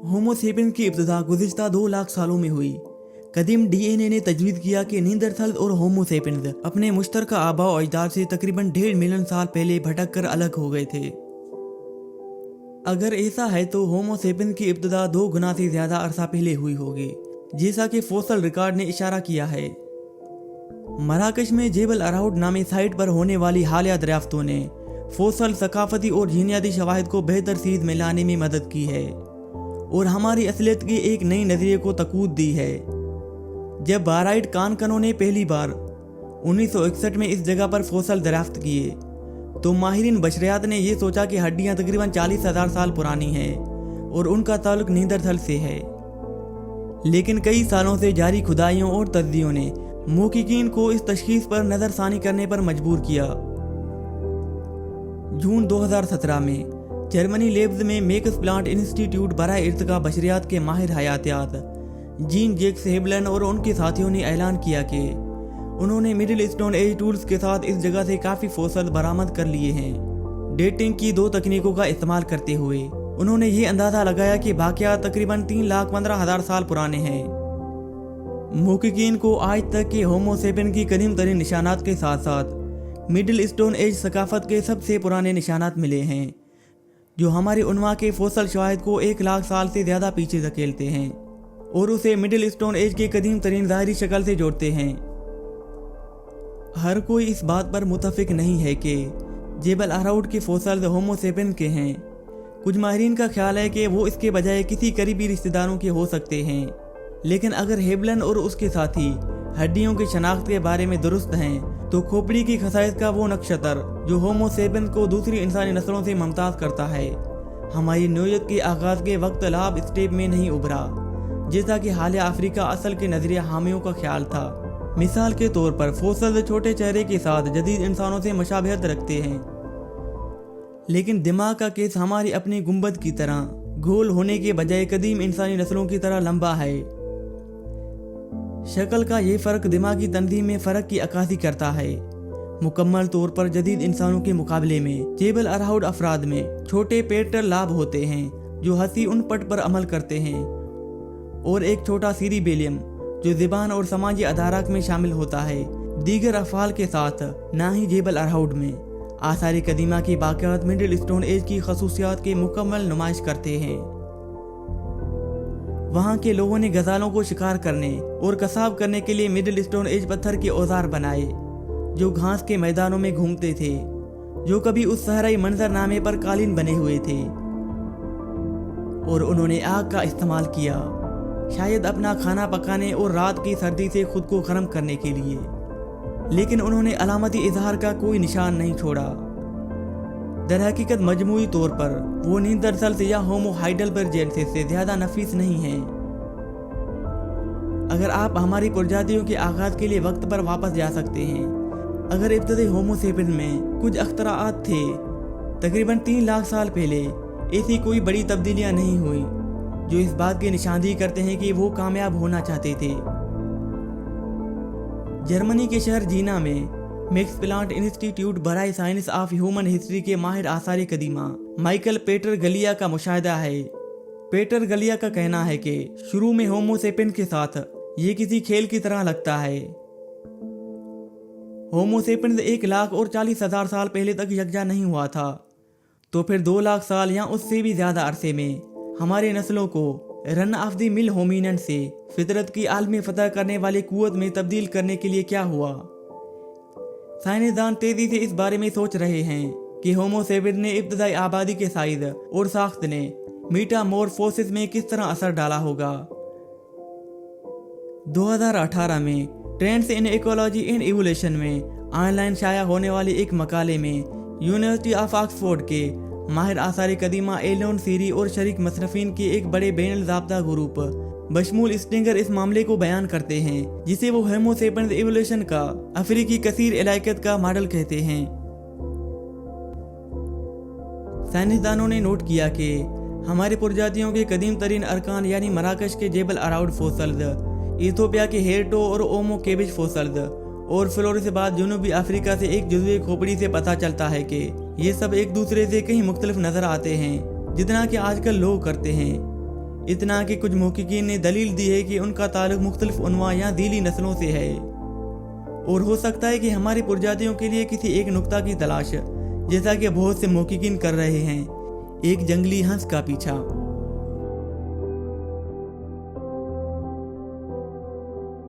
होमो sapiens की इब्तिदा गुज़िश्ता 2 लाख सालों में हुई। कदीम डीएनए ने तजवीज़ किया कि नींदरथल और होमो सेपियंस अपने मुश्तरका आबा और अजदाद से तकरीबन 1.5 मिलियन साल पहले भटक कर अलग हो गए थे। अगर ऐसा है तो होमो सेपियंस की इब्तिदा 2 गुना से ज़्यादा अरसा पहले हुई होगी, जैसा कि फोसल रिकॉर्ड ने इशारा किया है। मराकश में जेबल अराउड नामी साइट पर होने वाली हालिया दरियाफ्तों ने फोसल, सकाफती और जीनियाती शवाहिद को बेहतर सीध में लाने में मदद की है और हमारी असलियत के एक नई नज़रिए को तकूद दी है। जब बाराइट कानकनों ने पहली बार 1961 में इस जगह पर फोसल दरियाफ्त किए तो माहिरीन बशरियात ने यह सोचा कि हड्डियां तकरीबन 40,000 साल पुरानी हैं और उनका ताल्लुक नींदरथल से है। लेकिन कई सालों से जारी खुदाइयों और तजदियों ने मुहक्किकीन को इस तशखीस पर नज़रसानी करने पर मजबूर किया। जून 2017 में जर्मनी लेब्स में मैक्स प्लांट इंस्टीट्यूट बराए इर्तिका बशरियात के माहिर हयातियात जीन जैक्स हेबलन और उनके साथियों ने ऐलान किया कि उन्होंने मिडिल स्टोन एज टूल्स के साथ इस जगह से काफ़ी फोसल बरामद कर लिए हैं। डेटिंग की 2 तकनीकों का इस्तेमाल करते हुए उन्होंने ये अंदाज़ा लगाया कि वाक़यात तकरीबन 3,15,000 साल पुराने हैं। मुहक्किकीन को आज तक के होमो सेपियंस की कदीम तरीन निशानात के साथ साथ मिडिल स्टोन एज सकाफत के सबसे पुराने निशानात मिले हैं, जो हमारे उन्वा के फोसल शवाहिद को 1 लाख साल से ज़्यादा पीछे धकेलते हैं और उसे मिडिल स्टोन एज के कदीम तरीन ज़ाहिरी शक्ल से जोड़ते हैं। हर कोई इस बात पर मुतफिक नहीं है कि जेबल अराउड के फोसल होमो सेपियंस के हैं। कुछ माहिरीन का ख्याल है कि वो इसके बजाय किसी करीबी रिश्तेदारों के हो सकते हैं। लेकिन अगर हेबलन और उसके साथी हड्डियों की शनाख्त के बारे में दुरुस्त हैं तो खोपड़ी की खसाइश का वो नक्शतर जो होमो सेपियंस को दूसरी इंसानी नस्लों से मुमताज़ करता है, हमारी नौयत के आगाज़ के वक्त लाभ स्टेप में नहीं उभरा, जैसा कि हालिया अफ्रीका असल के नजरिया हामियों का ख्याल था। मिसाल के तौर पर फोसल छोटे चेहरे के साथ जदीद इंसानों से मुशाबहत रखते हैं, लेकिन दिमाग का केस हमारी अपनी गुंबद की तरह गोल होने के बजाय कदीम इंसानी नस्लों की तरह लंबा है। शक्ल का ये फ़र्क दिमागी तंजीम में फ़र्क की अक्कासी करता है। मुकम्मल तौर पर जदीद इंसानों के मुकाबले में जेबल अराउड अफराद में छोटे पेटर लाभ होते हैं जो हंसी उन पट पर अमल करते हैं और एक छोटा सीरीबेलियम जो ज़बान और समाजी अदाराक में शामिल होता है। दीगर अफ़ाल के साथ ना ही जेबल अराउड में आसारी कदीमा की बाक़ियात मिडिल स्टोन एज की खसूसियात की मुकम्मल नुमाइश करते हैं। वहाँ के लोगों ने गजालों को शिकार करने और कसाब करने के लिए मिडिल स्टोन एज पत्थर के औजार बनाए जो घास के मैदानों में घूमते थे, जो कभी उस सहराई मंजरनामे पर कालीन बने हुए थे। और उन्होंने आग का इस्तेमाल किया, शायद अपना खाना पकाने और रात की सर्दी से खुद को गर्म करने के लिए, लेकिन उन्होंने अलामती इजहार का कोई निशान नहीं छोड़ा। दरहकीकत मजमूई तौर पर वो नींदरथल से या होमो हाइडेलबर्जियंसिस से ज़्यादा नफीस नहीं हैं। अगर आप हमारी प्रजातियों के आगाज़ के लिए वक्त पर वापस जा सकते हैं, अगर इब्तदाई होमो सेपियंस में कुछ अख्तराआत थे तकरीबन 3 लाख साल पहले, ऐसी कोई बड़ी तब्दीलियां नहीं हुई जो इस बात की निशानदेही करते हैं कि वो कामयाब होना चाहते थे। जर्मनी के शहर जीना में मैक्स प्लांट इंस्टीट्यूट बराए साइंस ऑफ ह्यूमन हिस्ट्री के माहिर आसारी कदीमा माइकल पेटर गलिया का मुशाहिदा है। पेटर गलिया का कहना है कि शुरू में होमो सेपियंस के साथ ये किसी खेल की तरह लगता है। होमो सेपियंस 1,40,000 साल पहले तक यकजा नहीं हुआ था, तो फिर 2 लाख साल या उससे भी ज़्यादा अरसे में हमारे नस्लों को run of the mill hominin से फितरत की आलमी फतह करने वाली कुव्वत में तब्दील करने के लिए क्या हुआ। साइंसदान तेजी से इस बारे में सोच रहे हैं कि होमो सेपियंस ने इब्तदाई आबादी के साइज और साख्त ने मेटामॉर्फोसिस में किस तरह असर डाला होगा। 2018 में trends in ecology and evolution में ऑनलाइन शाया होने वाले एक मकाले में यूनिवर्सिटी ऑफ ऑक्सफोर्ड के माहिर आसारी कदीमा एलोन सीरी और शरीक मसरफिन के एक बड़े बैनुल ज़ाब्ता ग्रुप बशमूल स्टिंगर इस मामले को बयान करते हैं, जिसे वो होमो सेपियंस इवोल्यूशन का अफ्रीकी कसीर इलाक़त का मॉडल कहते हैं। साइंसदानों ने नोट किया कि हमारे प्रजातियों के कदीम तरीन अरकान यानी मराकश के जेबल अराउड फोसल्स, इथियोपिया के हेरटो और ओमो केबिज फोसल्स और फ्लोरिस के बाद जनूबी अफ्रीका से एक जुज़वे खोपड़ी से पता चलता है कि ये सब एक दूसरे से कहीं मुख्तलिफ नज़र आते हैं जितना कि आजकल लोग करते हैं। اتنا کہ کچھ محققین نے دلیل دی ہے کہ ان کا تعلق مختلف انواع یا ذیلی نسلوں سے ہے، اور ہو سکتا ہے کہ ہماری پرجاتیوں کے لیے کسی ایک نقطہ کی تلاش، جیسا کہ بہت سے محققین کر رہے ہیں، ایک جنگلی ہنس کا پیچھا۔